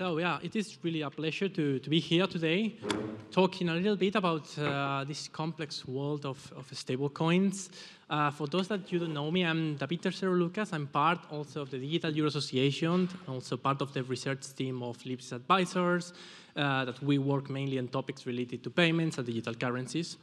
So yeah, it is really a pleasure to be here today, talking a little bit about this complex world of stablecoins. For those that you don't know me, I'm David Tercero Lucas. I'm part also of the Digital Euro Association, also part of the research team of Libs Advisors, that we work mainly on topics related to payments and digital currencies.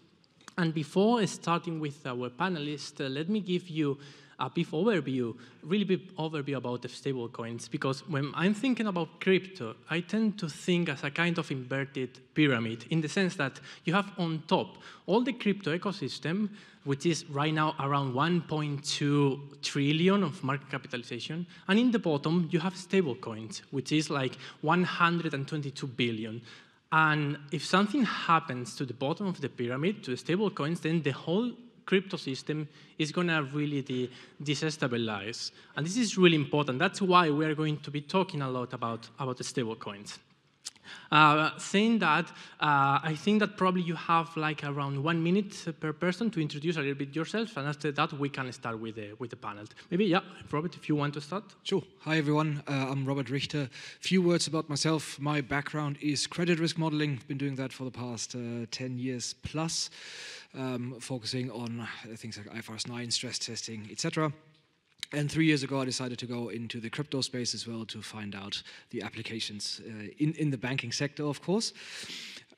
And before starting with our panelists, let me give you a brief overview, really big overview about the stablecoins, because when I'm thinking about crypto, I tend to think as a kind of inverted pyramid, in the sense that you have on top all the crypto ecosystem, which is right now around 1.2 trillion of market capitalization, and in the bottom you have stablecoins, which is like 122 billion. And if something happens to the bottom of the pyramid, to the stablecoins, then the whole crypto system is going to really destabilize. And this is really important. That's why we are going to be talking a lot about the stablecoins. Saying that, I think that probably you have like around 1 minute per person to introduce a little bit yourself, and after that we can start with the panel. Maybe, yeah, Robert, if you want to start. Sure. Hi, everyone. I'm Robert Richter. Few words about myself. My background is credit risk modeling. I've been doing that for the past 10 years plus, focusing on things like IFRS 9, stress testing, etc. And 3 years ago, I decided to go into the crypto space as well to find out the applications in the banking sector, of course.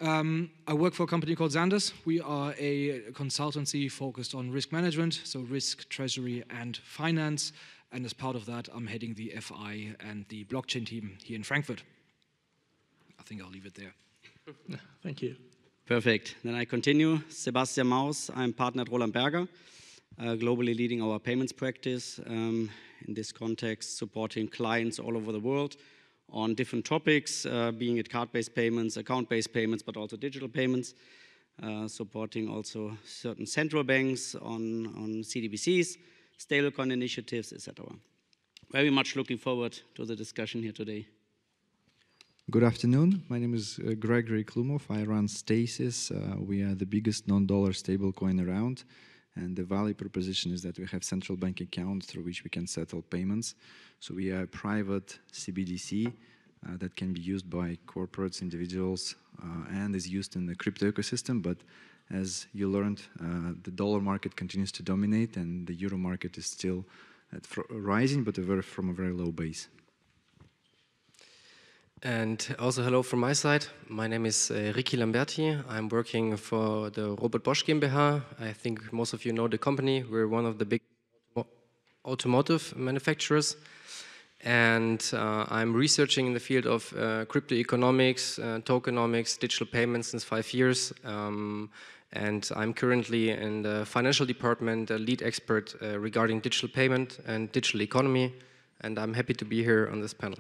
I work for a company called Xanders. We are a consultancy focused on risk management, so risk, treasury, and finance. And as part of that, I'm heading the FI and the blockchain team here in Frankfurt. I think I'll leave it there. Thank you. Perfect. Then I continue. Sebastian Maus. I'm partner at Roland Berger, globally leading our payments practice. In this context, supporting clients all over the world on different topics, being it card-based payments, account-based payments, but also digital payments. Supporting also certain central banks on CDBCs, stablecoin initiatives, etc. Very much looking forward to the discussion here today. Good afternoon. My name is Gregory Klumov. I run Stasis. We are the biggest non-dollar stablecoin around. And the value proposition is that we have central bank accounts through which we can settle payments. So we are a private CBDC that can be used by corporates, individuals, and is used in the crypto ecosystem. But as you learned, the dollar market continues to dominate, and the euro market is still rising, but from a very low base. And also hello from my side. My name is Ricky Lamberti. I'm working for the Robert Bosch GmbH. I think most of you know the company. We're one of the big automotive manufacturers. And I'm researching in the field of crypto economics, tokenomics, digital payments since 5 years. And I'm currently in the financial department, a lead expert regarding digital payment and digital economy. And I'm happy to be here on this panel.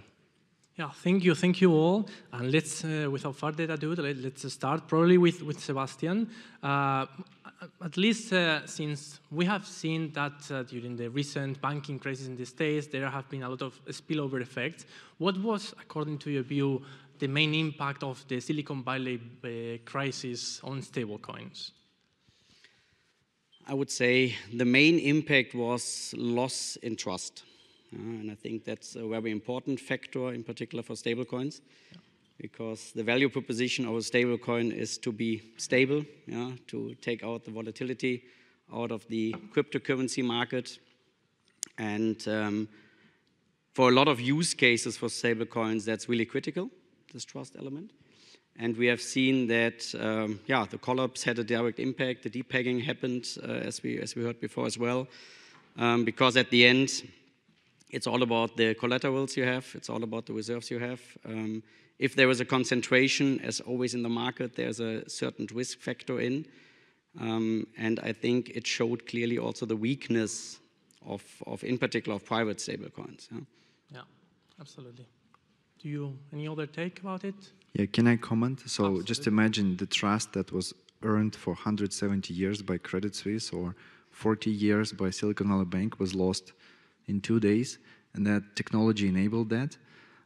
Yeah, thank you all. And let's, without further ado, let's start probably with Sebastian. At least since we have seen that during the recent banking crisis in the States, there have been a lot of spillover effects. What was, according to your view, the main impact of the Silicon Valley crisis on stablecoins? I would say the main impact was loss in trust. And I think that's a very important factor, in particular for stablecoins, because the value proposition of a stablecoin is to be stable, to take out the volatility out of the cryptocurrency market. And for a lot of use cases for stablecoins, that's really critical, this trust element. And we have seen that, the collapse had a direct impact. The depegging happened, as we heard before as well, because at the end, it's all about the collaterals you have. It's all about the reserves you have. If there is a concentration, as always in the market, there's a certain risk factor in. And I think it showed clearly also the weakness of in particular, of private stablecoins. Yeah, absolutely. Do you, any other take about it? Yeah, can I comment? So Absolutely. Just imagine the trust that was earned for 170 years by Credit Suisse or 40 years by Silicon Valley Bank was lost in 2 days, and that technology enabled that.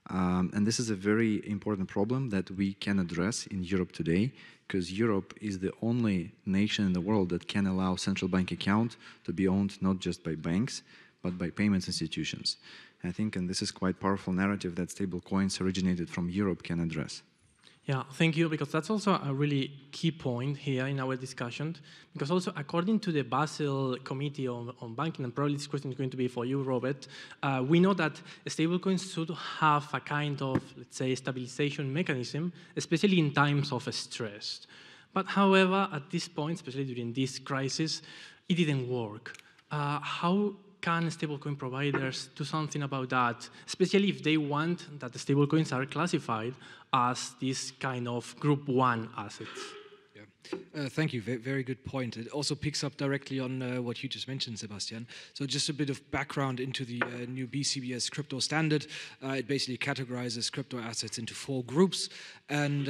And this is a very important problem that we can address in Europe today, because Europe is the only nation in the world that can allow central bank account to be owned not just by banks, but by payments institutions. I think, and this is quite powerful narrative that stablecoins originated from Europe can address. Yeah, thank you, because that's also a really key point here in our discussion, because also according to the Basel Committee on Banking, and probably this question is going to be for you, Robert, we know that stablecoins should have a kind of, let's say, stabilization mechanism, especially in times of stress. But however, at this point, especially during this crisis, it didn't work. How can stablecoin providers do something about that, especially if they want that the stablecoins are classified as this kind of group 1 assets? Thank you. Very good point. It also picks up directly on what you just mentioned, Sebastian. So just a bit of background into the new BCBS crypto standard. It basically categorizes crypto assets into 4 groups. And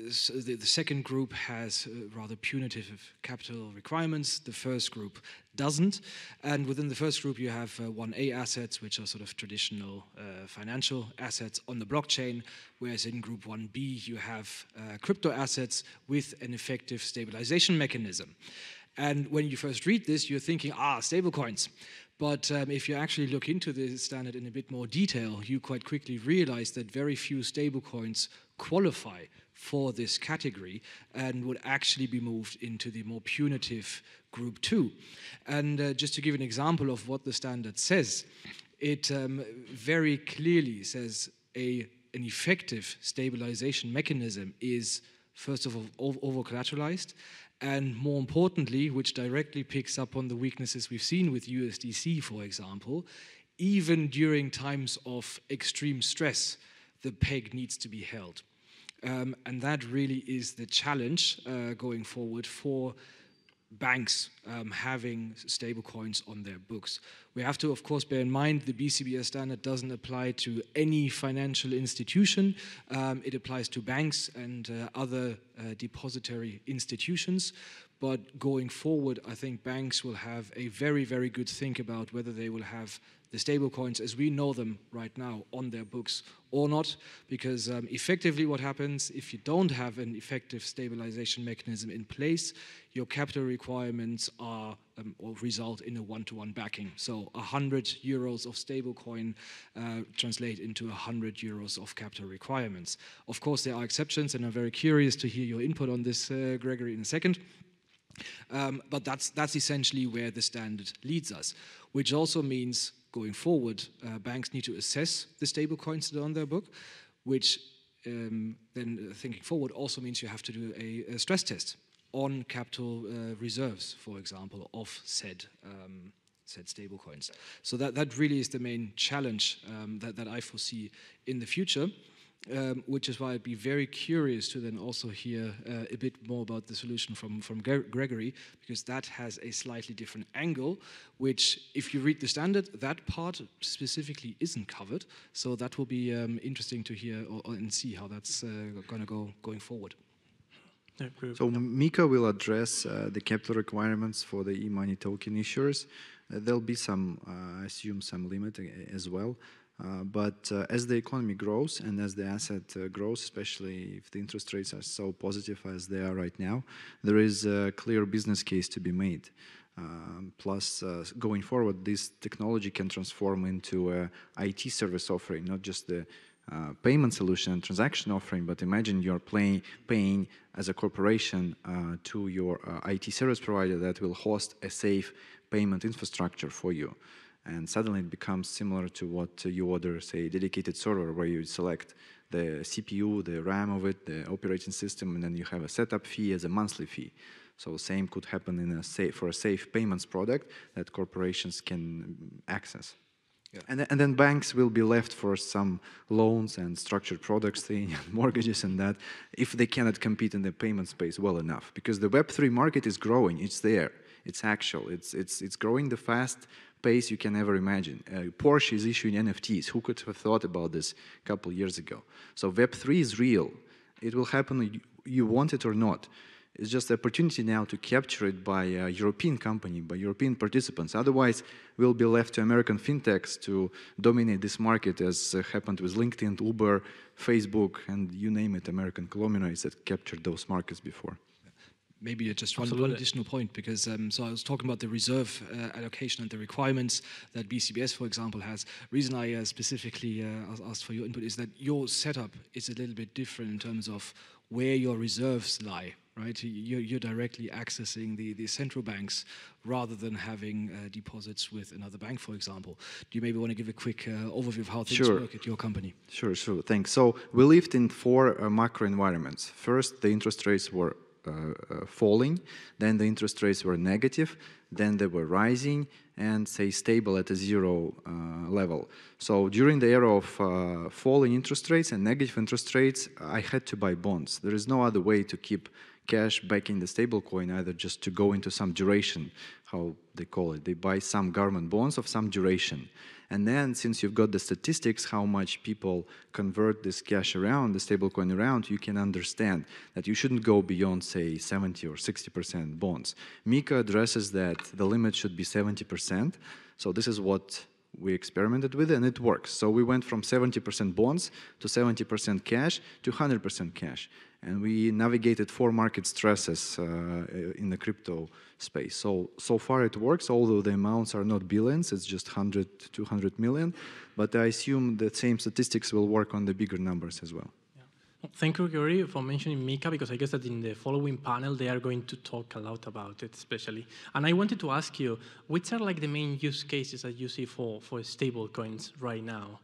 so the second group has rather punitive capital requirements. The first group doesn't. And within the first group, you have 1A assets, which are sort of traditional financial assets on the blockchain, whereas in group 1B, you have crypto assets with an effective stabilization mechanism. And when you first read this, you're thinking, stablecoins. But if you actually look into the standard in a bit more detail, you quite quickly realize that very few stablecoins qualify for this category and would actually be moved into the more punitive group 2. And just to give an example of what the standard says, it very clearly says an effective stabilization mechanism is, first of all, over-collateralized, and more importantly, which directly picks up on the weaknesses we've seen with USDC, for example, even during times of extreme stress, the peg needs to be held. And that really is the challenge going forward for banks having stablecoins on their books. We have to, of course, bear in mind the BCBS standard doesn't apply to any financial institution. It applies to banks and other depository institutions. But going forward, I think banks will have a very, very good think about whether they will have the stablecoins as we know them right now on their books or not, because effectively what happens if you don't have an effective stabilization mechanism in place, your capital requirements are or result in a one-to-one backing. So 100 euros of stablecoin translate into 100 euros of capital requirements. Of course, there are exceptions, and I'm very curious to hear your input on this, Gregory, in a second. But that's essentially where the standard leads us, which also means going forward, banks need to assess the stablecoins that are on their book, which then thinking forward also means you have to do a stress test on capital reserves, for example, of said stablecoins. So that really is the main challenge that I foresee in the future. Which is why I'd be very curious to then also hear a bit more about the solution from Gregory, because that has a slightly different angle, which if you read the standard, that part specifically isn't covered. So that will be interesting to hear and see how that's going to go going forward. So Mika will address the capital requirements for the e-money token issuers. There'll be some, I assume, some limit as well. But as the economy grows and as the asset grows, especially if the interest rates are so positive as they are right now, there is a clear business case to be made. Plus, going forward, this technology can transform into a IT service offering, not just the payment solution and transaction offering, but imagine you're paying as a corporation to your IT service provider that will host a safe payment infrastructure for you. And suddenly it becomes similar to what you order, say, a dedicated server where you select the CPU, the RAM of it, the operating system, and then you have a setup fee as a monthly fee. So same could happen in for a safe payments product that corporations can access. Yeah. And then banks will be left for some loans and structured products thing, mortgages and that, if they cannot compete in the payment space well enough. Because the Web3 market is growing, it's there, it's actual, it's growing the fast pace you can ever imagine. Porsche is issuing NFTs. Who could have thought about this a couple years ago? So Web3 is real. It will happen, you want it or not. It's just the opportunity now to capture it by a European company, by European participants. Otherwise, we'll be left to American fintechs to dominate this market, as happened with LinkedIn, Uber, Facebook, and you name it, American conglomerates that captured those markets before. maybe just one Absolutely. additional point, because so I was talking about the reserve allocation and the requirements that BCBS, for example, has. The reason I specifically asked for your input is that your setup is a little bit different in terms of where your reserves lie, right? You're directly accessing the central banks rather than having deposits with another bank, for example. Do you maybe want to give a quick overview of how things work at your company? Sure, thanks. So we lived in four macro environments. First, the interest rates were falling, then the interest rates were negative, then they were rising, and say stable at a zero level. So during the era of falling interest rates and negative interest rates, I had to buy bonds. There is no other way to keep cash back in the stablecoin, either just to go into some duration, how they call it. They buy some government bonds of some duration. And then, since you've got the statistics, how much people convert this cash around, the stablecoin around, you can understand that you shouldn't go beyond, say, 70 or 60% bonds. MiCA addresses that the limit should be 70%. So this is what we experimented with, and it works. So we went from 70% bonds to 70% cash to 100% cash. And we navigated 4 market stresses in the crypto space. So far it works, although the amounts are not billions, it's just 100 to 200 million. But I assume the same statistics will work on the bigger numbers as well. Yeah. Thank you, Gary, for mentioning MiCA, because I guess that in the following panel, they are going to talk a lot about it, especially. And I wanted to ask you, which are like the main use cases that you see for stable coins right now?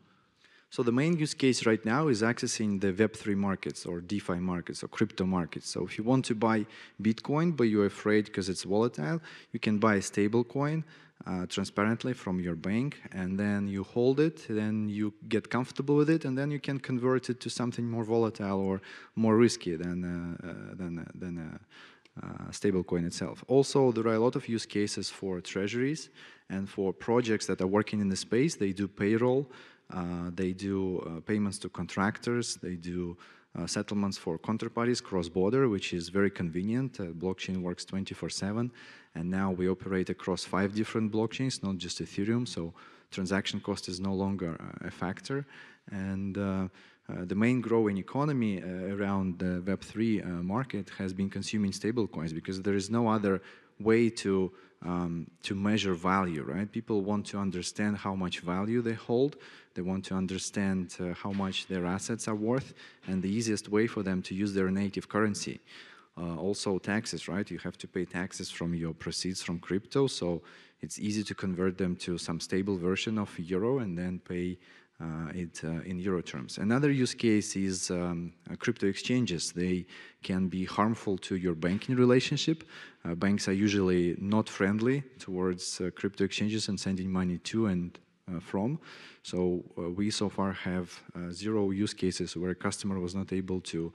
So the main use case right now is accessing the Web3 markets or DeFi markets or crypto markets. So if you want to buy Bitcoin, but you're afraid because it's volatile, you can buy a stable coin transparently from your bank, and then you hold it, then you get comfortable with it, and then you can convert it to something more volatile or more risky than a stable coin itself. Also, there are a lot of use cases for treasuries and for projects that are working in the space. They do payroll. They do payments to contractors, they do settlements for counterparties cross-border, which is very convenient. Blockchain works 24/7, and now we operate across 5 different blockchains, not just Ethereum, so transaction cost is no longer a factor. And the main growing economy around the Web3 market has been consuming stablecoins, because there is no other way to measure value, right? People want to understand how much value they hold. They want to understand how much their assets are worth, and the easiest way for them to use their native currency. Also taxes, right? You have to pay taxes from your proceeds from crypto, so it's easy to convert them to some stable version of euro and then pay it in euro terms. Another use case is crypto exchanges. They can be harmful to your banking relationship. Banks are usually not friendly towards crypto exchanges and sending money to and from. So we so far have 0 use cases where a customer was not able to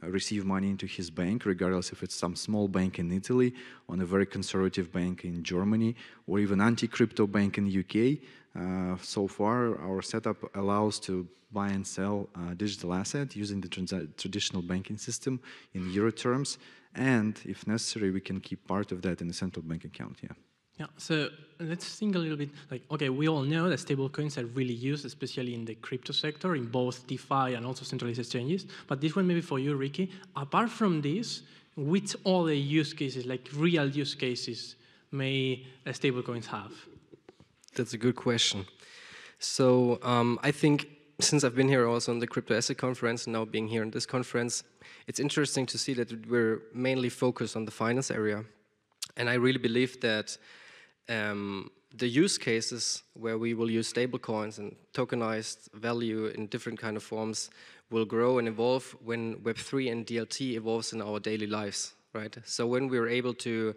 receive money into his bank, regardless if it's some small bank in Italy, on a very conservative bank in Germany, or even anti-crypto bank in the UK. So far, our setup allows to buy and sell digital asset using the traditional banking system in euro terms, and if necessary, we can keep part of that in a central bank account. Yeah, so let's think a little bit like, okay, we all know that stablecoins are really used, especially in the crypto sector, in both DeFi and also centralized exchanges. But this one maybe for you, Ricky. Apart from this, which other use cases, like real use cases, may stablecoins have? That's a good question. So I think since I've been here also on the Crypto Asset Conference, and now being here in this conference, it's interesting to see that we're mainly focused on the finance area. And I really believe that the use cases where we will use stablecoins and tokenized value in different kind of forms will grow and evolve when Web3 and DLT evolves in our daily lives, right? So when we're able to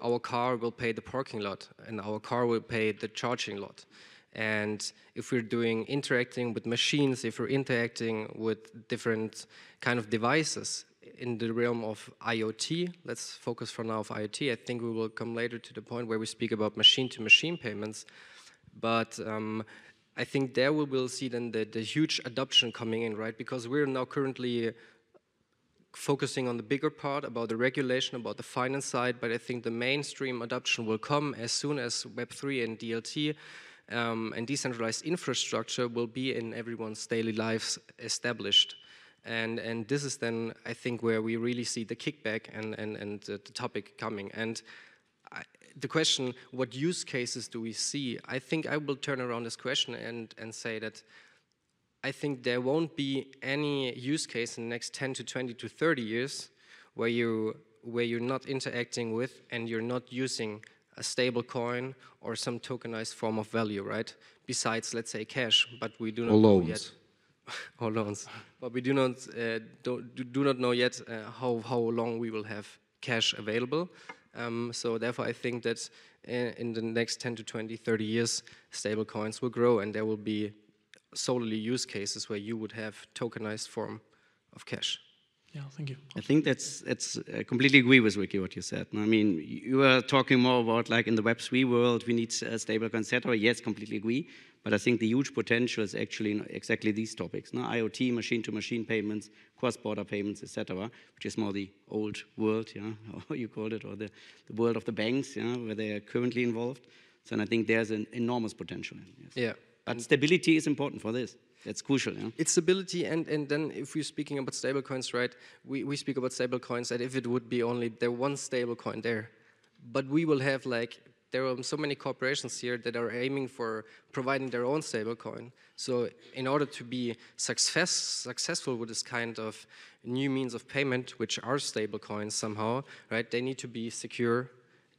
our car will pay the parking lot and our car will pay the charging lot. And if we're interacting with machines, if we're interacting with different kind of devices, in the realm of IoT, let's focus for now on IoT. I think we will come later to the point where we speak about machine-to-machine payments. But I think there we will see then the huge adoption coming in, right? Because we're now currently focusing on the bigger part about the regulation, about the finance side, but I think the mainstream adoption will come as soon as Web3 and DLT and decentralized infrastructure will be in everyone's daily lives established. And this is then, I think, where we really see the kickback and the topic coming. And the question, what use cases do we see? I think I will turn around this question and say that I think there won't be any use case in the next 10 to 20 to 30 years where you're not interacting with and you're not using a stable coin or some tokenized form of value, right? Besides, let's say, cash, but we do not know yet. Or loans. But we do not know yet how long we will have cash available. So therefore, I think that in the next 10 to 20, 30 years, stable coins will grow, and there will be solely use cases where you would have tokenized form of cash. Yeah, thank you. I think I completely agree with Ricky what you said. I mean, you were talking more about like in the Web3 world, we need stablecoins, etc. Yes, completely agree. But I think the huge potential is actually in exactly these topics. No? IoT, machine-to-machine payments, cross-border payments, etc., which is more the old world, yeah, or you called it, or the world of the banks, yeah, where they are currently involved. So and I think there's an enormous potential. Yes. Yeah. But stability is important for this. That's crucial. Yeah? It's stability, and then if we're speaking about stablecoins, right, we speak about stablecoins that if it would be only there one stablecoin there, but we will have like, there are so many corporations here that are aiming for providing their own stablecoin. So in order to be successful with this kind of new means of payment, which are stablecoins somehow, right, they need to be secure,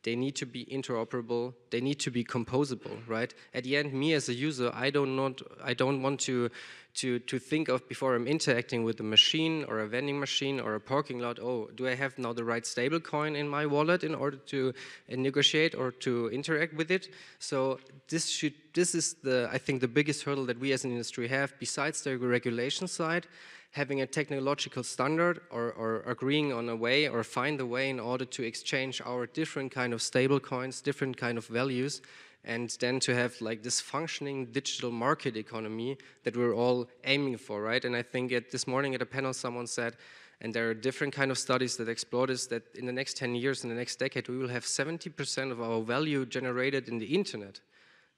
they need to be interoperable, they need to be composable, right? At the end, me as a user, I don't want to think of before I'm interacting with a machine or a vending machine or a parking lot, oh, do I have now the right stable coin in my wallet in order to negotiate or to interact with it? So this is I think the biggest hurdle that we as an industry have, besides the regulation side, having a technological standard or agreeing on a way or find a way in order to exchange our different kind of stable coins, different kind of values, and then to have like this functioning digital market economy that we're all aiming for, right? And I think this morning at a panel someone said, and there are different kind of studies that explore this, that in the next 10 years, in the next decade, we will have 70% of our value generated in the internet.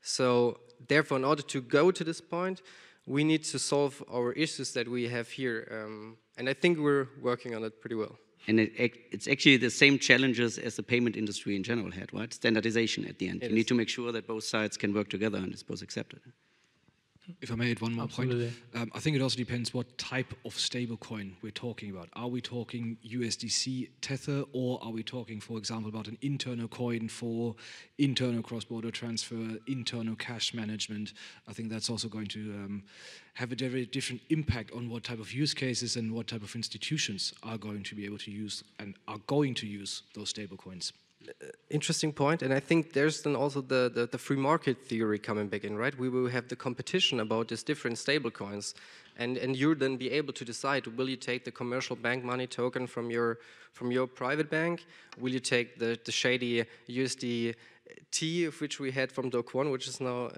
So therefore, in order to go to this point, we need to solve our issues that we have here. And I think we're working on it pretty well. And it's actually the same challenges as the payment industry in general had, right? Standardization at the end. You need to make sure that both sides can work together and it's both accepted. If I may add one more Absolutely. point, I think it also depends what type of stablecoin we're talking about. Are we talking USDC Tether, or are we talking, for example, about an internal coin for internal cross-border transfer, internal cash management? I think that's also going to have a very different impact on what type of use cases and what type of institutions are going to be able to use and are going to use those stablecoins. Interesting point, and I think there's then also the free market theory coming back in, right? We will have the competition about these different stable coins, and you'll then be able to decide, will you take the commercial bank money token from your private bank? Will you take the shady USDT, which we had from DEC23, which is now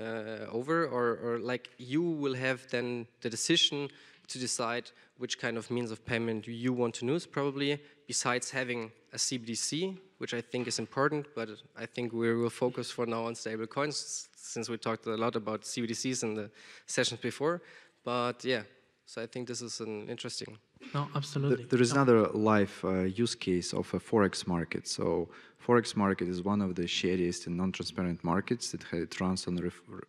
over, or like you will have then the decision to decide which kind of means of payment you want to use, probably, besides having a CBDC, which I think is important, but I think we will focus for now on stable coins, since we talked a lot about CBDCs in the sessions before. But yeah, so I think this is an interesting. No, absolutely. There is another live use case of a forex market. So forex market is one of the shadiest and non-transparent markets. It runs on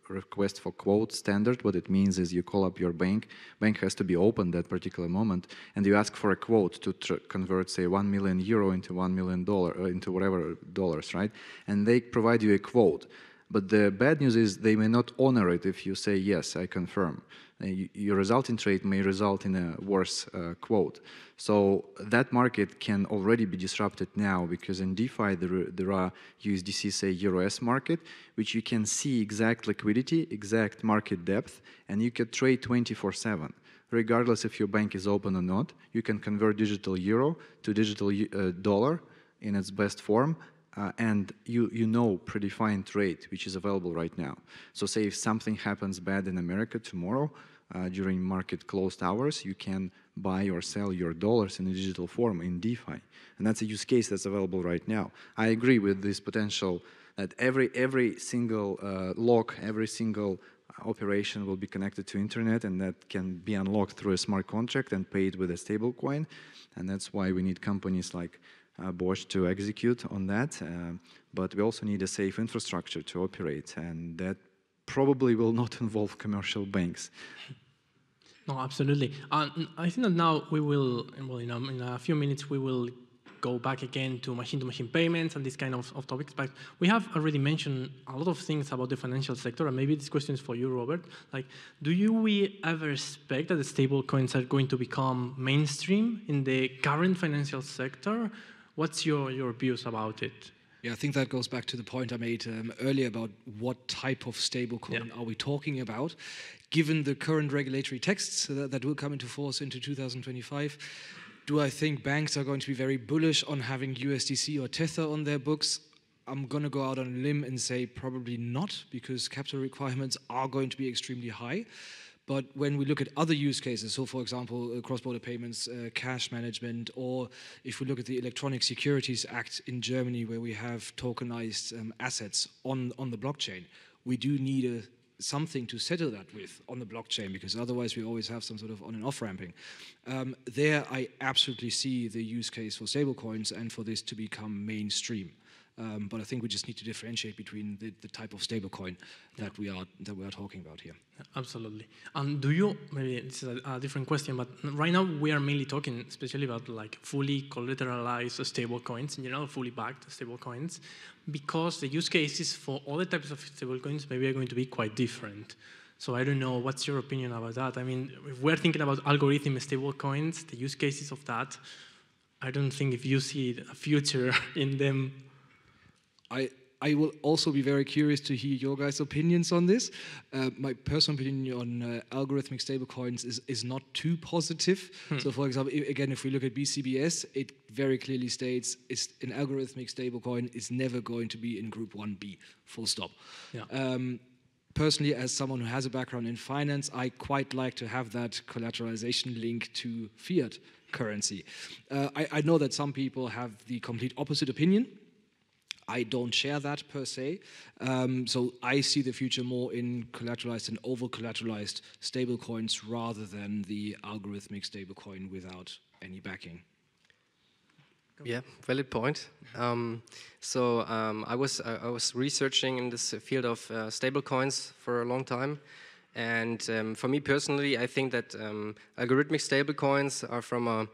request for quote standard. What it means is you call up your bank. Bank has to be open that particular moment, and you ask for a quote to convert, say, €1 million into $1 million, into whatever dollars, right? And they provide you a quote. But the bad news is they may not honor it if you say, yes, I confirm. Your resulting trade may result in a worse quote. So that market can already be disrupted now, because in DeFi there are USDC, say, EURS market, which you can see exact liquidity, exact market depth, and you can trade 24/7. Regardless if your bank is open or not, you can convert digital euro to digital dollar in its best form. And you know predefined rate which is available right now. So say if something happens bad in America tomorrow during market closed hours, you can buy or sell your dollars in a digital form in DeFi. And that's a use case that's available right now. I agree with this potential that every single lock, every single operation will be connected to internet, and that can be unlocked through a smart contract and paid with a stablecoin. And that's why we need companies like Bosch to execute on that. But we also need a safe infrastructure to operate, and that probably will not involve commercial banks. No, absolutely. I think that now we will, well, in a few minutes, we will go back again to machine-to-machine payments and this kind of topics. But we have already mentioned a lot of things about the financial sector, and maybe this question is for you, Robert. Like, we ever expect that the stable coins are going to become mainstream in the current financial sector? What's your views about it? Yeah, I think that goes back to the point I made earlier about what type of stablecoin are we talking about. Given the current regulatory texts that will come into force into 2025, do I think banks are going to be very bullish on having USDC or Tether on their books? I'm going to go out on a limb and say probably not, because capital requirements are going to be extremely high. But when we look at other use cases, so for example, cross-border payments, cash management, or if we look at the Electronic Securities Act in Germany, where we have tokenized assets on the blockchain, we do need something to settle that with on the blockchain, because otherwise we always have some sort of on and off ramping. There I absolutely see the use case for stablecoins and for this to become mainstream. But I think we just need to differentiate between the type of stablecoin that we are talking about here. Absolutely. Do you, maybe this is a different question, but right now we are mainly talking especially about like fully collateralized stablecoins, in general, fully backed stablecoins, because the use cases for all the types of stablecoins maybe are going to be quite different. So I don't know, what's your opinion about that? I mean, if we're thinking about algorithmic stablecoins, the use cases of that, I don't think if you see a future in them. I will also be very curious to hear your guys' opinions on this. My personal opinion on algorithmic stablecoins is not too positive. So for example, again, if we look at BCBS, it very clearly states an algorithmic stablecoin is never going to be in Group 1B, full stop. Yeah. Personally, as someone who has a background in finance, I quite like to have that collateralization link to fiat currency. I know that some people have the complete opposite opinion. I don't share that per se. So I see the future more in collateralized and over-collateralized stablecoins rather than the algorithmic stablecoin without any backing. Yeah, valid point. I was researching in this field of stablecoins for a long time, and for me personally, I think that algorithmic stablecoins are from a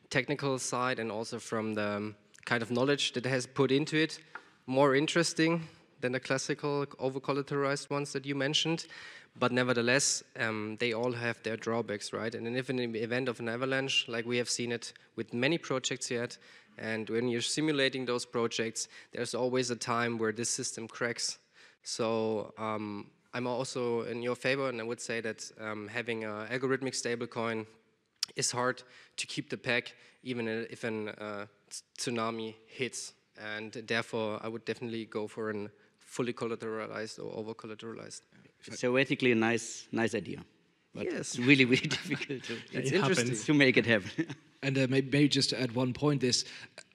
technical side and also from the kind of knowledge that it has put into it, more interesting than the classical over-collateralized ones that you mentioned, but nevertheless, they all have their drawbacks, right? And if in the event of an avalanche, like we have seen it with many projects yet, and when you're simulating those projects, there's always a time where this system cracks. So I'm also in your favor, and I would say that having an algorithmic stablecoin is hard to keep the peg, even if a tsunami hits. And therefore, I would definitely go for a fully collateralized or over-collateralized. It's theoretically a nice idea, but yes, it's really, really difficult to make it happen. And maybe just to add one point,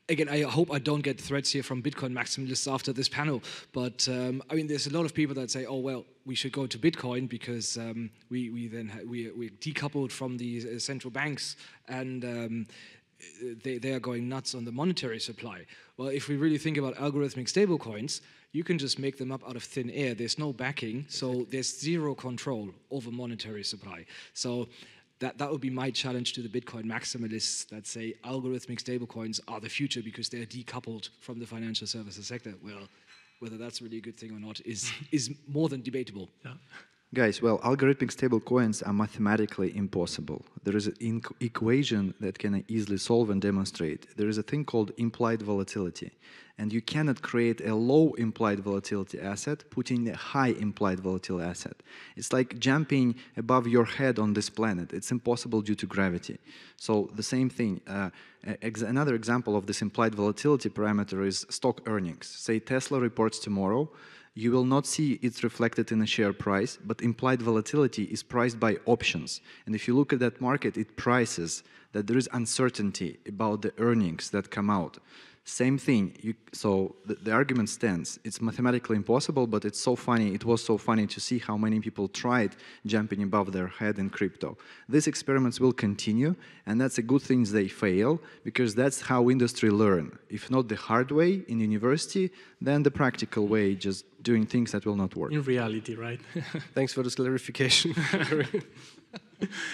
again, I hope I don't get threats here from Bitcoin maximalists after this panel, but I mean, there's a lot of people that say, oh, well, we should go to Bitcoin because we're decoupled from the central banks, and they are going nuts on the monetary supply. Well, if we really think about algorithmic stablecoins, you can just make them up out of thin air. There's no backing, so there's zero control over monetary supply. So that would be my challenge to the Bitcoin maximalists that say algorithmic stablecoins are the future because they're decoupled from the financial services sector. Well, whether that's really a good thing or not is more than debatable. Yeah. Guys, well, algorithmic stablecoins are mathematically impossible. There is an equation that can easily solve and demonstrate. There is a thing called implied volatility. And you cannot create a low implied volatility asset, putting a high implied volatility asset. It's like jumping above your head on this planet. It's impossible due to gravity. So the same thing. Another example of this implied volatility parameter is stock earnings. Say Tesla reports tomorrow. You will not see it reflected in a share price, but implied volatility is priced by options. And if you look at that market, it prices that there is uncertainty about the earnings that come out. Same thing. So the argument stands. It's mathematically impossible, but it's so funny. It was so funny to see how many people tried jumping above their head in crypto. These experiments will continue, and that's a good thing they fail, because that's how industry learn. If not the hard way in university, then the practical way, just doing things that will not work. In reality, right? Thanks for this clarification.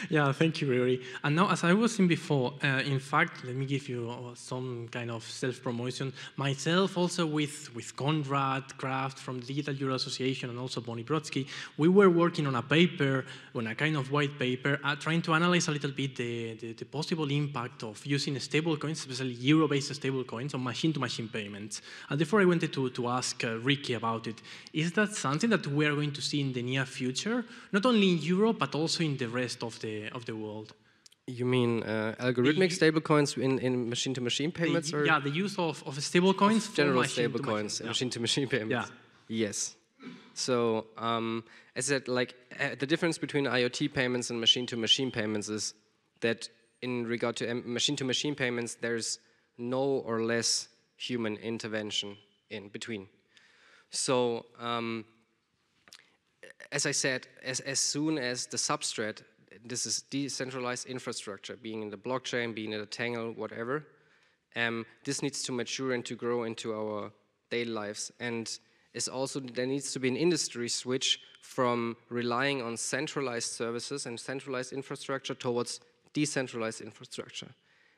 Yeah, thank you, Rory. And now, as I was saying before, in fact, let me give you some kind of self-promotion. Myself, also with Konrad Kraft from the Digital Euro Association and also Bonnie Brodsky, we were working on a paper, on a kind of white paper, trying to analyze a little bit the possible impact of using stablecoins, especially euro-based stablecoins, on machine-to-machine payments. And therefore, I wanted to ask Ricky about it. Is that something that we are going to see in the near future, not only in Europe, but also in the rest of the world? You mean algorithmic stablecoins in machine-to-machine payments? Or Yeah, the use of stablecoins. General stablecoins, machine-to-machine payments. Yeah. Yes. So, as I said, like the difference between IoT payments and machine-to-machine payments is that in regard to machine-to-machine payments, there's no or less human intervention in between. So, as I said, as soon as the substrate, this is decentralized infrastructure, being in the blockchain, being in a Tangle, whatever, this needs to mature and to grow into our daily lives. And there needs to be an industry switch from relying on centralized services and centralized infrastructure towards decentralized infrastructure.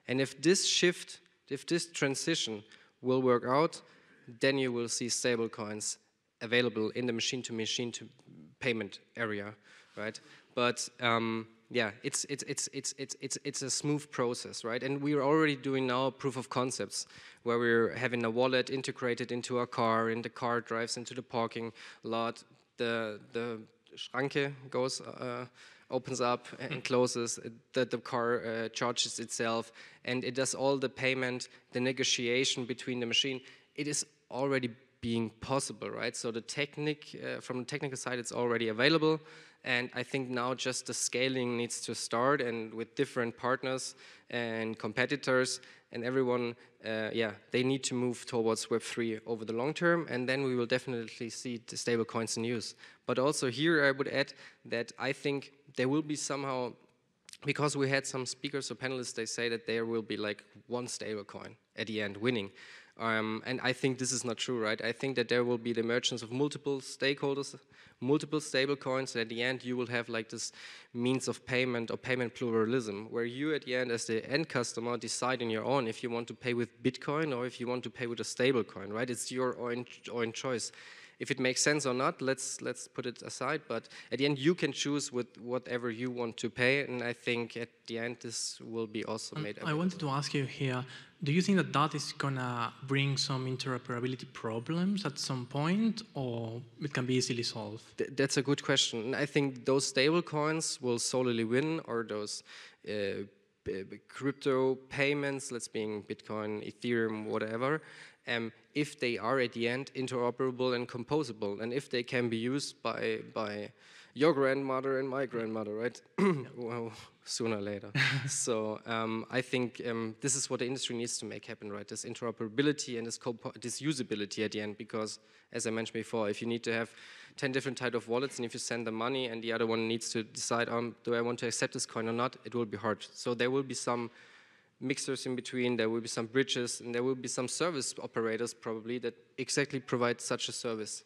And if this transition will work out, then you will see stablecoins available in the machine-to-machine payment area, right? But yeah, it's a smooth process, right? And we're already doing now proof of concepts where we're having a wallet integrated into a car, and the car drives into the parking lot. The Schranke goes, opens up and closes. The car charges itself, and it does all the payment, the negotiation between the machine. It is already being possible, right? So the from the technical side, it's already available. And I think now just the scaling needs to start, and with different partners and competitors and everyone, they need to move towards Web3 over the long term, and then we will definitely see the stablecoins in use. But also here I would add that I think there will be somehow, because we had some speakers or panelists, they say that there will be like one stablecoin at the end winning. And I think this is not true, right? I think that there will be the emergence of multiple stakeholders, multiple stablecoins, and at the end you will have like this means of payment or payment pluralism, where you at the end as the end customer decide on your own if you want to pay with Bitcoin or if you want to pay with a stablecoin, right? It's your own choice. If it makes sense or not, let's put it aside, but at the end you can choose with whatever you want to pay, and I think at the end this will be also made available. I wanted to ask you here, do you think that is gonna bring some interoperability problems at some point, or it can be easily solved? That's a good question. I think those stable coins will solely win, or those crypto payments, let's being Bitcoin, Ethereum, whatever, if they are at the end interoperable and composable, and if they can be used by your grandmother and my grandmother, right? Well, sooner or later. So I think this is what the industry needs to make happen, right? This interoperability and this usability at the end, because as I mentioned before, if you need to have 10 different types of wallets, and if you send the money and the other one needs to decide, do I want to accept this coin or not, it will be hard. So there will be some mixers in between, there will be some bridges, and there will be some service operators probably that exactly provide such a service.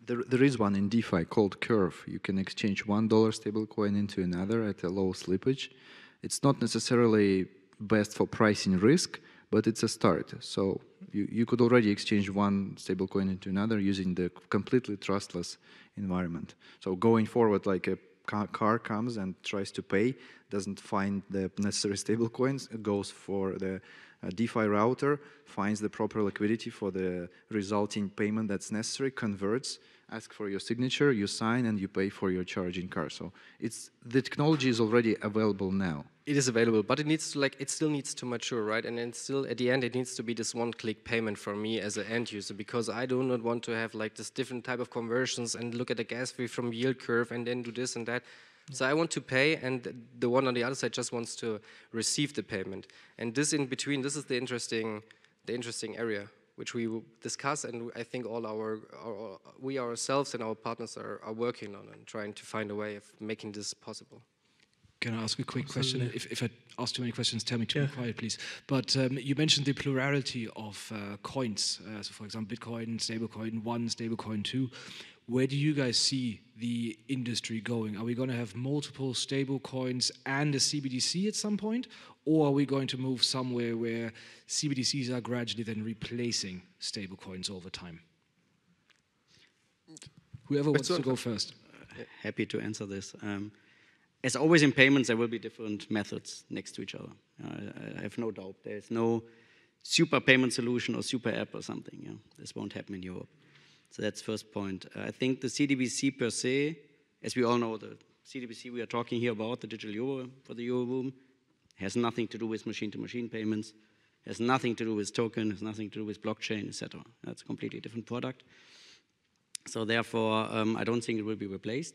There is one in DeFi called Curve. You can exchange $1 stablecoin into another at a low slippage. It's not necessarily best for pricing risk, but it's a start. So you could already exchange one stablecoin into another using the completely trustless environment. So going forward, like a car comes and tries to pay, doesn't find the necessary stablecoins, goes for the DeFi router, finds the proper liquidity for the resulting payment that's necessary, converts, asks for your signature, you sign, and you pay for your charging car. So the technology is already available now. It is available, but it still needs to mature, right? And then still, at the end, it needs to be this one-click payment for me as an end user, because I do not want to have like this different type of conversions and look at the gas fee from yield curve and then do this and that. So I want to pay, and the one on the other side just wants to receive the payment. And this in between, this is the interesting area which we will discuss, and I think we ourselves and our partners are working on and trying to find a way of making this possible. Can I ask a quick question? If I ask too many questions, tell me to be quiet, please. But you mentioned the plurality of coins. So, for example, Bitcoin, stablecoin 1, stablecoin 2. Where do you guys see the industry going? Are we going to have multiple stablecoins and a CBDC at some point? Or are we going to move somewhere where CBDCs are gradually then replacing stablecoins over time? Whoever wants to go first. Happy to answer this. As always in payments, there will be different methods next to each other. I have no doubt. There is no super payment solution or super app or something. This won't happen in Europe. So that's first point. I think the CDBC per se, as we all know, the CDBC we are talking here about, the digital euro for the euro room, has nothing to do with machine-to-machine payments, has nothing to do with token, has nothing to do with blockchain, etc. That's a completely different product. So therefore, I don't think it will be replaced.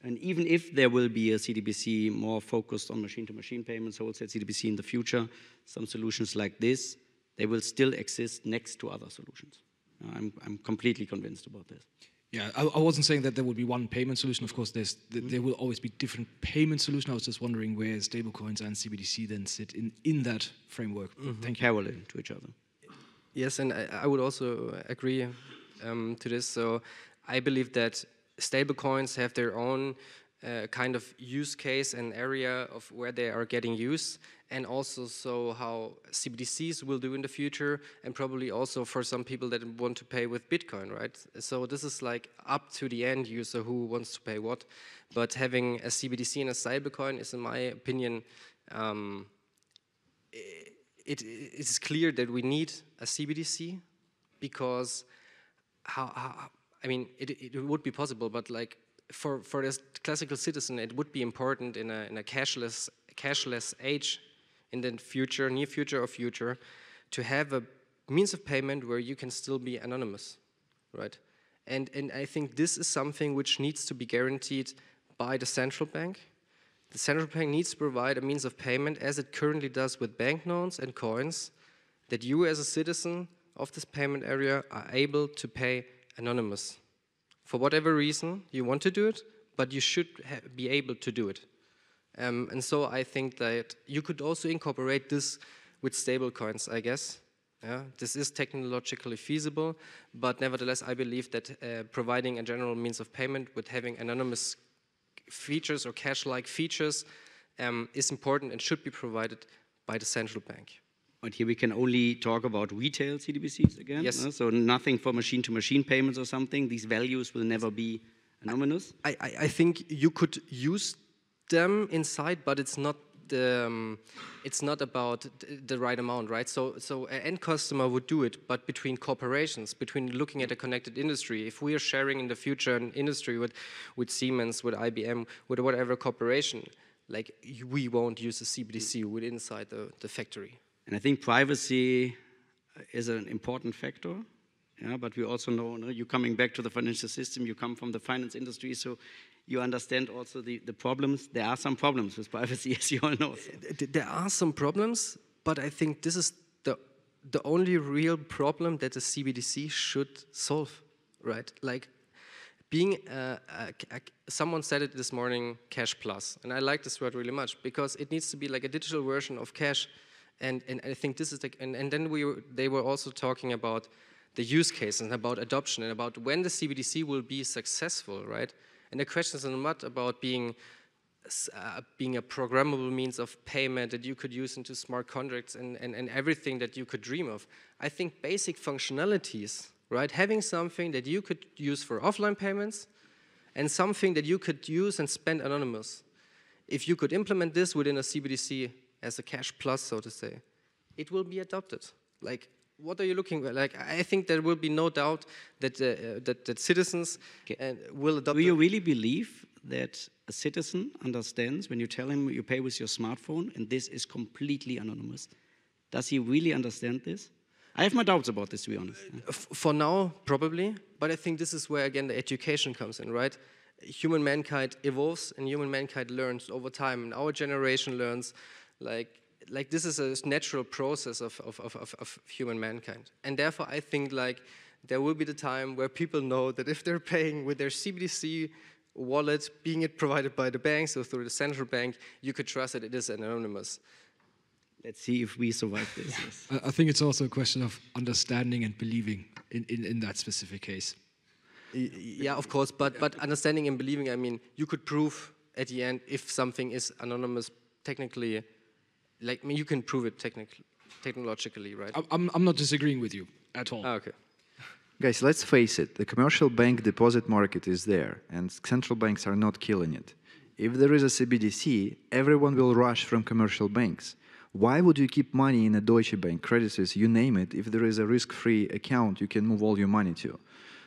And even if there will be a CDBC more focused on machine-to-machine payments, wholesale CDBC in the future, some solutions like this, they will still exist next to other solutions. I'm completely convinced about this. Yeah, I wasn't saying that there would be one payment solution. Of course, there will always be different payment solutions. I was just wondering where stablecoins and CBDC then sit in that framework. Thank you. Parallel to each other. Yes, and I would also agree to this. So I believe that stablecoins have their own kind of use case and area of where they are getting used, and also so how CBDCs will do in the future, and probably also for some people that want to pay with Bitcoin, right? So this is like up to the end user who wants to pay what, but having a CBDC and a stablecoin is, in my opinion, it is clear that we need a CBDC because I mean, it would be possible, but like for a classical citizen, it would be important in a cashless age in the future, near future or future, to have a means of payment where you can still be anonymous, right? And I think this is something which needs to be guaranteed by the central bank. The central bank needs to provide a means of payment, as it currently does with banknotes and coins, that you as a citizen of this payment area are able to pay anonymous. For whatever reason you want to do it, but you should be able to do it. And so I think that you could also incorporate this with stablecoins, I guess. Yeah, this is technologically feasible, but nevertheless I believe that providing a general means of payment with having anonymous features or cash-like features is important and should be provided by the central bank. But here we can only talk about retail CDBCs again. Yes. So nothing for machine-to-machine payments or something. These values will never be anonymous. I think you could use them inside, but it's not about the right amount, right? So an end customer would do it, but between corporations, between looking at a connected industry, if we are sharing in the future an industry with Siemens, with IBM, with whatever corporation, like we won't use a CBDC within inside the factory. And I think privacy is an important factor. Yeah, but we also know, you're coming back to the financial system, you come from the finance industry, so you understand also the problems. There are some problems with privacy, as you all know. So. There are some problems, but I think this is the only real problem that the CBDC should solve, right? Like being, someone said it this morning, cash plus, and I like this word really much because it needs to be like a digital version of cash. And I think this is and then they were also talking about the use case and about adoption and about when the CBDC will be successful, right? And the question is not about being a programmable means of payment that you could use into smart contracts and everything that you could dream of. I think basic functionalities, right? Having something that you could use for offline payments and something that you could use and spend anonymous. If you could implement this within a CBDC as a cash plus, so to say, it will be adopted. Like, what are you looking at? Like, I think there will be no doubt that that citizens will adopt. Do you really believe that a citizen understands when you tell him you pay with your smartphone and this is completely anonymous? Does he really understand this? I have my doubts about this, to be honest. For now, probably, but I think this is where, again, the education comes in, right? human mankind evolves and human mankind learns over time, and our generation learns like this is a natural process of human mankind. And therefore I think like there will be the time where people know that if they're paying with their CBDC wallet, being it provided by the banks or through the central bank, you could trust that it is anonymous. Let's see if we survive this. Yes. I think it's also a question of understanding and believing in that specific case. Yeah, of course, but understanding and believing, I mean, you could prove at the end if something is anonymous technically, like, I mean, you can prove it technologically, right? I'm not disagreeing with you at all. Ah, okay. Guys, let's face it, the commercial bank deposit market is there, and central banks are not killing it. If there is a CBDC, everyone will rush from commercial banks. Why would you keep money in a Deutsche Bank, Credit Suisse, you name it, if there is a risk-free account you can move all your money to?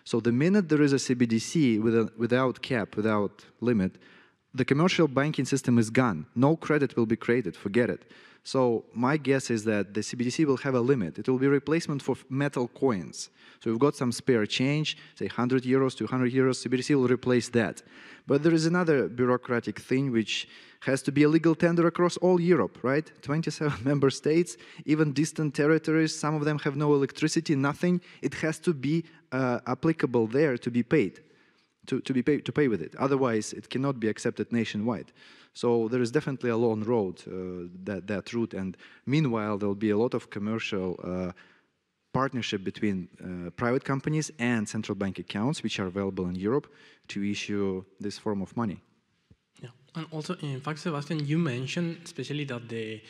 So the minute there is a CBDC without cap, without limit, the commercial banking system is gone. No credit will be created, forget it. So my guess is that the CBDC will have a limit. It will be a replacement for metal coins. So we've got some spare change, say 100 euros, 200 euros, CBDC will replace that. But there is another bureaucratic thing which has to be a legal tender across all Europe, right? 27 member states, even distant territories, some of them have no electricity, nothing. It has to be applicable there to be paid, to pay with it. Otherwise, it cannot be accepted nationwide. So there is definitely a long road, that route. And meanwhile, there will be a lot of commercial partnership between private companies and central bank accounts, which are available in Europe, to issue this form of money. Yeah, and also, in fact, Sebastian, you mentioned especially that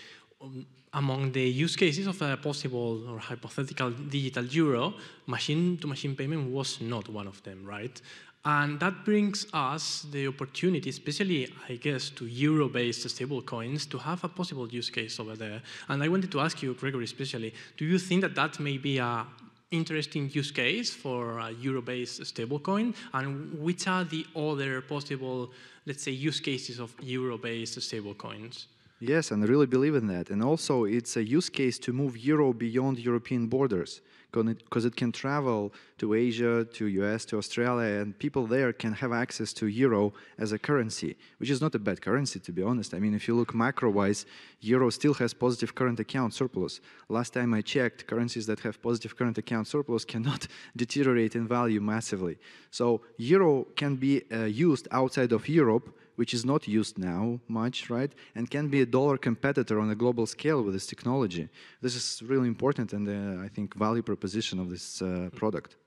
among the use cases of a possible or hypothetical digital euro, machine-to-machine payment was not one of them, right? And that brings us the opportunity, especially, I guess, to euro-based stablecoins, to have a possible use case over there. And I wanted to ask you, Gregory, especially, do you think that that may be an interesting use case for a euro-based stablecoin? And which are the other possible, let's say, use cases of euro-based stablecoins? Yes, and I really believe in that. And also, it's a use case to move euro beyond European borders, because it can travel to Asia, to US, to Australia, and people there can have access to euro as a currency, which is not a bad currency, to be honest. I mean, if you look macro-wise, euro still has positive current account surplus. Last time I checked, currencies that have positive current account surplus cannot deteriorate in value massively. So euro can be used outside of Europe, which is not used now much, right? And can be a dollar competitor on a global scale with this technology. This is really important, and I think value proposition of this product.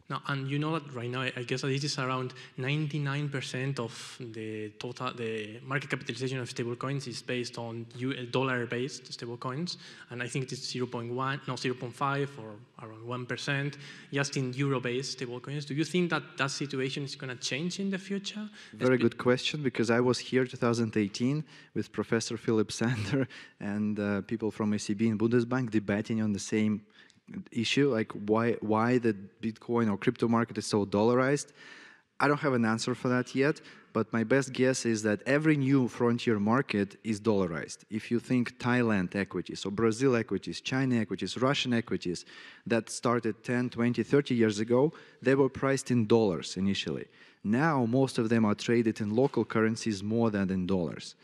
Now, and you know that right now, I guess that it is around 99% of the total, the market capitalization of stablecoins is based on dollar-based stablecoins, and I think it is 0.5 or around 1% just in euro-based stablecoins. Do you think that that situation is going to change in the future? Very good question, because I was here 2018 with Professor Philip Sander and people from ECB and Bundesbank debating on the same issue, like why the Bitcoin or crypto market is so dollarized. I don't have an answer for that yet, but my best guess is that every new frontier market is dollarized. If you think Thailand equities, or Brazil equities, China equities, Russian equities that started 10, 20, 30 years ago, they were priced in dollars initially. Now, most of them are traded in local currencies more than in dollars.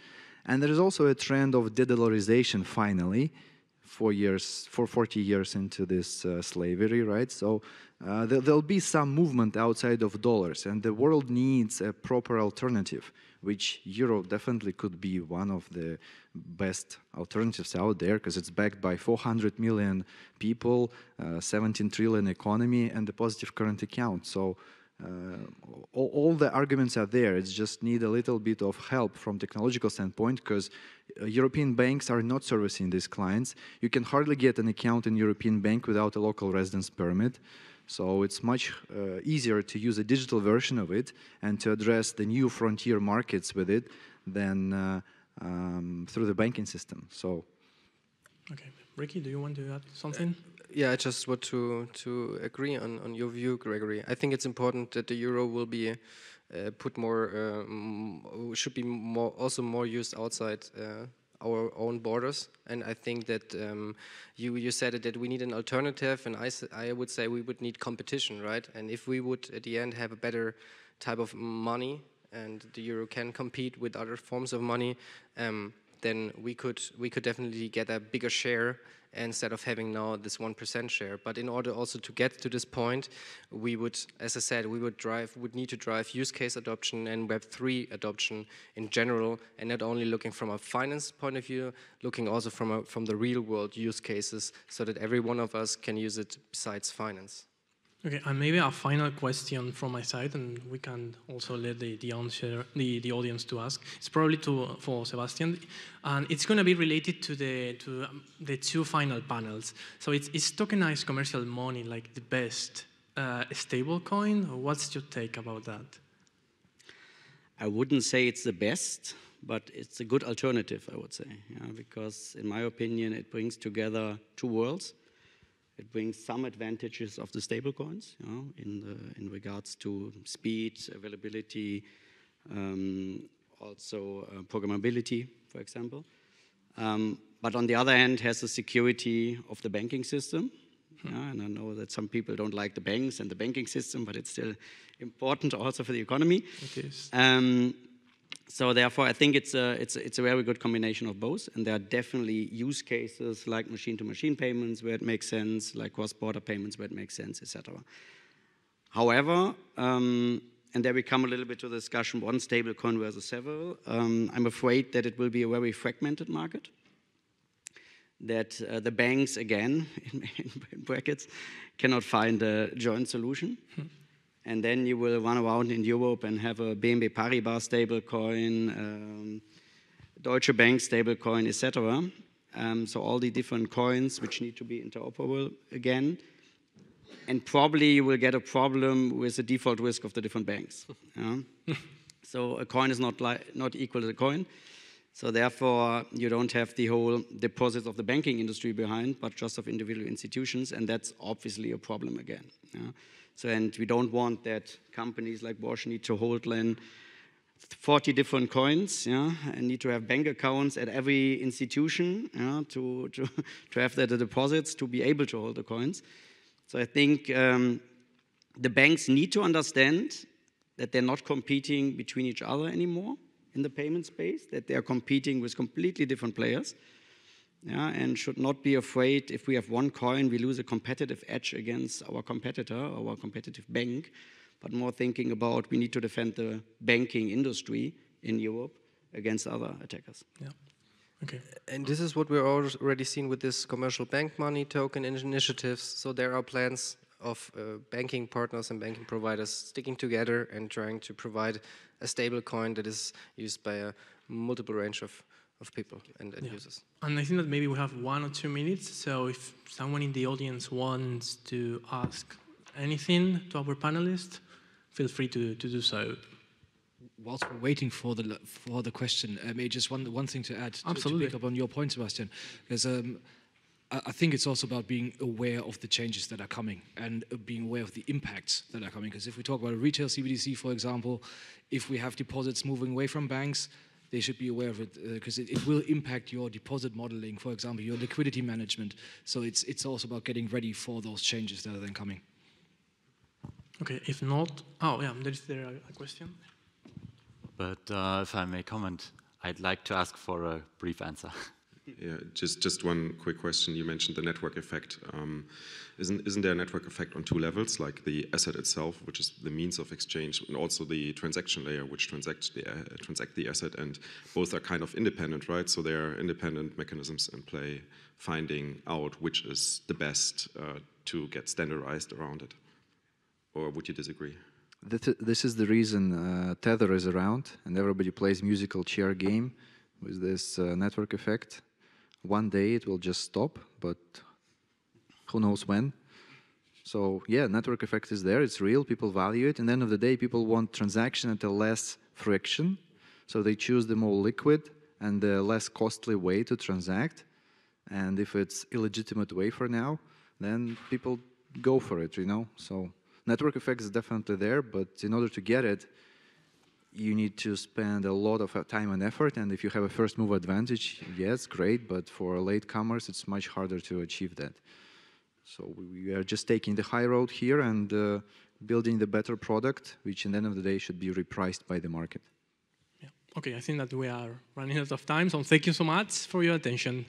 And there is also a trend of de-dollarization finally, 40 years into this slavery, right? So there'll be some movement outside of dollars, and the world needs a proper alternative, which euro definitely could be one of the best alternatives out there, because it's backed by 400 million people, 17 trillion economy, and a positive current account. So all the arguments are there. It's just need a little bit of help from technological standpoint, because European banks are not servicing these clients. You can hardly get an account in European bank without a local residence permit. So it's much easier to use a digital version of it and to address the new frontier markets with it than through the banking system. So, okay, Ricky, do you want to add something? Yeah, I just want to agree on your view, Gregory. I think it's important that the euro will be put more, should be also more used outside our own borders. And I think that you said it, that we need an alternative, and I would say we would need competition, right? And if we would at the end have a better type of money, and the euro can compete with other forms of money, then we could definitely get a bigger share instead of having now this 1% share. But in order also to get to this point, we would, as I said, we would need to drive use case adoption and Web3 adoption in general, and not only looking from a finance point of view, looking also from the real world use cases, so that every one of us can use it besides finance. Okay, and maybe a final question from my side, and we can also let the audience to ask. It's probably for Sebastian, and it's going to be related to the two final panels. So is tokenized commercial money like the best stablecoin, or what's your take about that? I wouldn't say it's the best, but it's a good alternative, I would say, because in my opinion, it brings together two worlds. It brings some advantages of the stablecoins, in regards to speed, availability, also programmability, for example. But on the other hand, has the security of the banking system. And I know that some people don't like the banks and the banking system, but it's still important also for the economy. It is. So therefore, I think it's a very good combination of both, and there are definitely use cases like machine-to-machine payments where it makes sense, like cross-border payments where it makes sense, etc. However, and there we come a little bit to the discussion, one stablecoin versus several. I'm afraid that it will be a very fragmented market, that the banks, again, in brackets, cannot find a joint solution. And then you will run around in Europe and have a BNP Paribas stablecoin, Deutsche Bank stablecoin, etc. So all the different coins which need to be interoperable again. And probably you will get a problem with the default risk of the different banks. So a coin is not equal to a coin. So therefore, you don't have the whole deposits of the banking industry behind, but just of individual institutions, and that's obviously a problem again. So, and we don't want that companies like Bosch need to hold 40 different coins, and need to have bank accounts at every institution, to have the deposits to be able to hold the coins. So I think the banks need to understand that they're not competing between each other anymore in the payment space, that they are competing with completely different players. And should not be afraid if we have one coin, we lose a competitive edge against our competitor, our competitive bank, but more thinking about we need to defend the banking industry in Europe against other attackers. Yeah. Okay. And this is what we're already seeing with this commercial bank money token initiatives. So there are plans of banking partners and banking providers sticking together and trying to provide a stable coin that is used by a multiple range of people and users. And I think that maybe we have 1 or 2 minutes, so if someone in the audience wants to ask anything to our panelists, feel free to do so. Whilst we're waiting for the question, maybe just one thing to add to pick up on your point, Sebastian, because I think it's also about being aware of the changes that are coming and being aware of the impacts that are coming. Because if we talk about a retail CBDC, for example, if we have deposits moving away from banks, they should be aware of it because it will impact your deposit modeling, for example, your liquidity management. So it's also about getting ready for those changes that are then coming. Okay, if not, there is a question? But if I may comment, I'd like to ask for a brief answer. Yeah, just one quick question. You mentioned the network effect. Isn't there a network effect on two levels, like the asset itself, which is the means of exchange, and also the transaction layer, which transact the asset, and both are kind of independent, right? So there are independent mechanisms in play, finding out which is the best to get standardized around it. Or would you disagree? This is the reason Tether is around, and everybody plays musical chair game with this network effect. One day it will just stop, but who knows when. So yeah, network effect is there, it's real, people value it, and at the end of the day people want transaction at a less friction, so they choose the more liquid and the less costly way to transact, and if it's illegitimate way for now, then people go for it, So network effect is definitely there, but in order to get it, you need to spend a lot of time and effort, and if you have a first move advantage, yes, great, but for latecomers, it's much harder to achieve that. So we are just taking the high road here and building the better product, which in the end of the day should be repriced by the market. Yeah. Okay, I think that we are running out of time, so thank you so much for your attention.